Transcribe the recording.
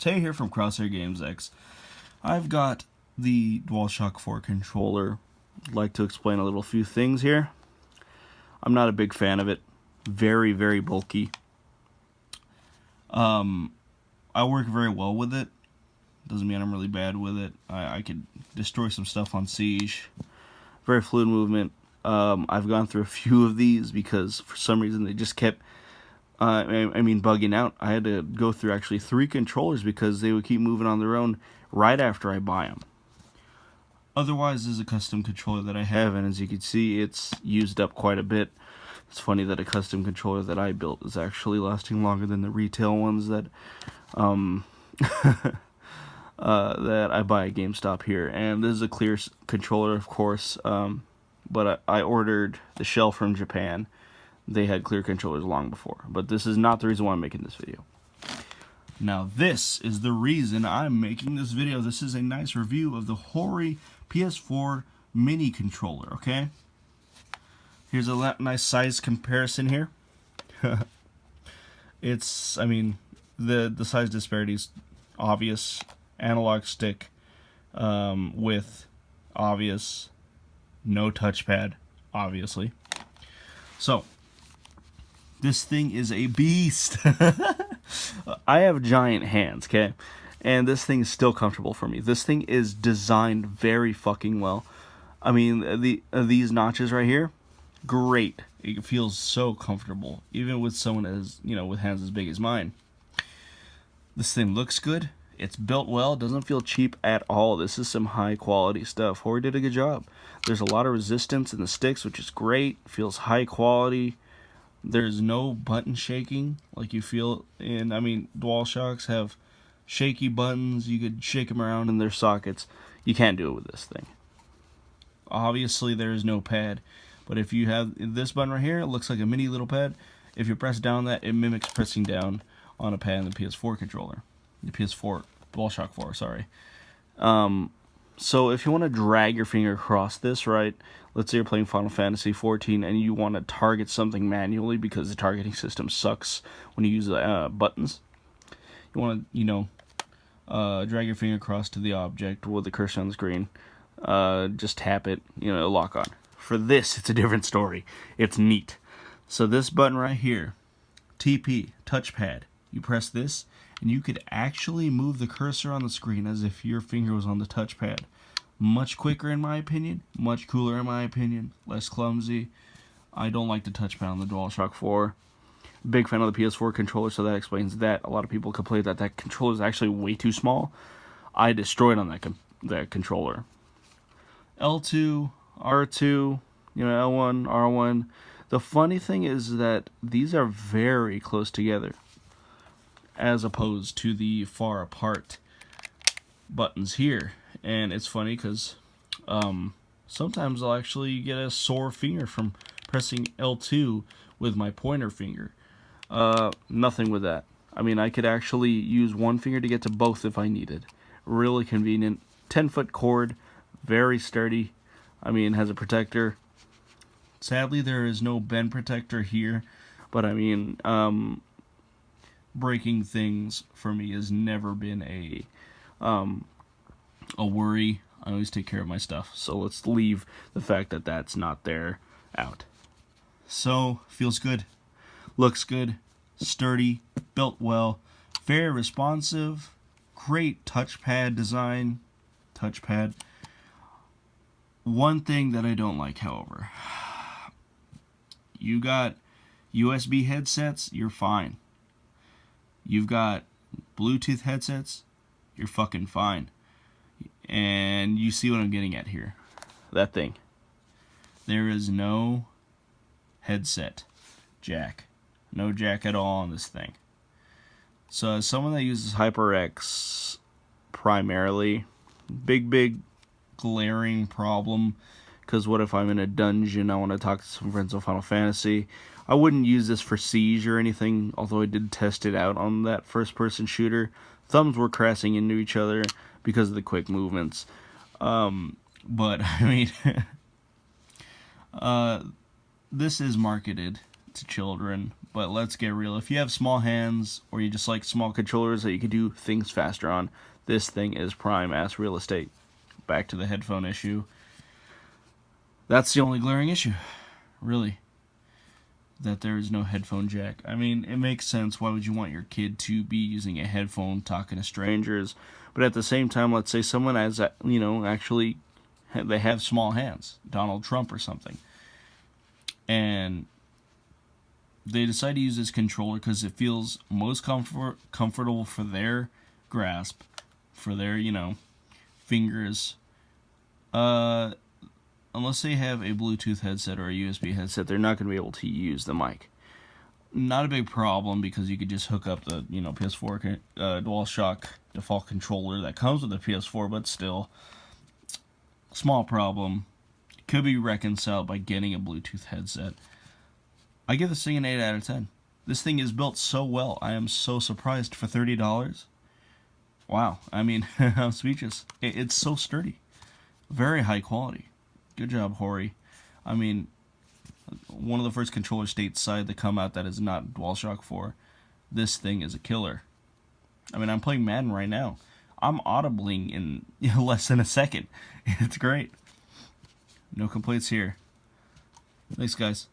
Tay here from Crosshair Games X. I've got the DualShock 4 controller. I'd like to explain a little few things here. I'm not a big fan of it. Very, very bulky. I work very well with it. Doesn't mean I'm really bad with it. I could destroy some stuff on Siege. Very fluid movement. I've gone through a few of these because for some reason they just kept bugging out. I had to go through actually 3 controllers because they would keep moving on their own right after I buy them. Otherwise, this is a custom controller that I have, and as you can see, it's used up quite a bit. It's funny that a custom controller that I built is actually lasting longer than the retail ones that that I buy at GameStop here. And this is a clear controller, of course, but I ordered the shell from Japan. They had clear controllers long before, but this is not the reason why I'm making this video. Now this is the reason I'm making this video. This is a nice review of the Hori PS4 mini controller, okay? Here's a nice size comparison here. It's, the size disparity is obvious. Analog stick with obvious, no touchpad, obviously. So, this thing is a beast. I have giant hands, okay? And this thing is still comfortable for me. This thing is designed very fucking well. These notches right here, great. It feels so comfortable, even with someone with hands as big as mine. This thing looks good. It's built well. It doesn't feel cheap at all. This is some high quality stuff. Hori did a good job. There's a lot of resistance in the sticks, which is great. Feels high quality. There's no button shaking like you feel in, DualShocks have shaky buttons. You could shake them around in their sockets. You can't do it with this thing. Obviously, there is no pad, but if you have this button right here, it looks like a mini little pad. If you press down that, it mimics pressing down on a pad in the PS4 controller. The PS4, DualShock 4, sorry. So if you want to drag your finger across this, right, let's say you're playing Final Fantasy 14 and you want to target something manually because the targeting system sucks when you use buttons. You want to, drag your finger across to the object with the cursor on the screen. Just tap it, it'll lock on. For this, it's a different story. It's neat. So this button right here, TP, touchpad, you press this, and you could actually move the cursor on the screen as if your finger was on the touchpad. Much quicker in my opinion, much cooler in my opinion, less clumsy. I don't like the touchpad on the DualShock 4. Big fan of the PS4 controller, so that explains that. A lot of people complain that that controller is actually way too small. I destroyed on that controller. L2, R2, L1, R1. The funny thing is that these are very close together, as opposed to the far apart buttons here. And it's funny because sometimes I'll actually get a sore finger from pressing L2 with my pointer finger. Nothing with that. I could actually use one finger to get to both if I needed. Really convenient. 10-foot cord, very sturdy. It has a protector. Sadly, there is no bend protector here, but breaking things for me has never been a worry. I always take care of my stuff, so let's leave the fact that that's not there out. So, feels good, looks good, sturdy, built well, very responsive, great touchpad design. Touchpad. One thing that I don't like, however, you got USB headsets, you're fine. You've got Bluetooth headsets, you're fucking fine. And you see what I'm getting at here. That thing. There is no headset jack. No jack at all on this thing. So as someone that uses HyperX primarily, big glaring problem. Because what if I'm in a dungeon, I want to talk to some friends on Final Fantasy. I wouldn't use this for Siege or anything, although I did test it out on that first-person shooter. Thumbs were crashing into each other because of the quick movements. But, this is marketed to children. But let's get real. If you have small hands or you just like small controllers that you can do things faster on, this thing is prime ass real estate. Back to the headphone issue. That's the only glaring issue, really. That there is no headphone jack. I mean, it makes sense. Why would you want your kid to be using a headphone talking to strangers? But at the same time, let's say someone has, actually, they have small hands, Donald Trump or something, and they decide to use this controller because it feels most comfortable for their grasp, for their, fingers. Unless they have a Bluetooth headset or a USB headset, they're not going to be able to use the mic. Not a big problem because you could just hook up the PS4 DualShock default controller that comes with the PS4, but still, small problem. Could be reconciled by getting a Bluetooth headset. I give this thing an 8 out of 10. This thing is built so well. I am so surprised for $30. Wow. I mean, I'm speechless. It's so sturdy. Very high quality. Good job, Hori. I mean, one of the first controllers stateside to come out that is not DualShock 4. This thing is a killer. I mean, I'm playing Madden right now. I'm audibling in less than a second. It's great. No complaints here. Thanks, guys.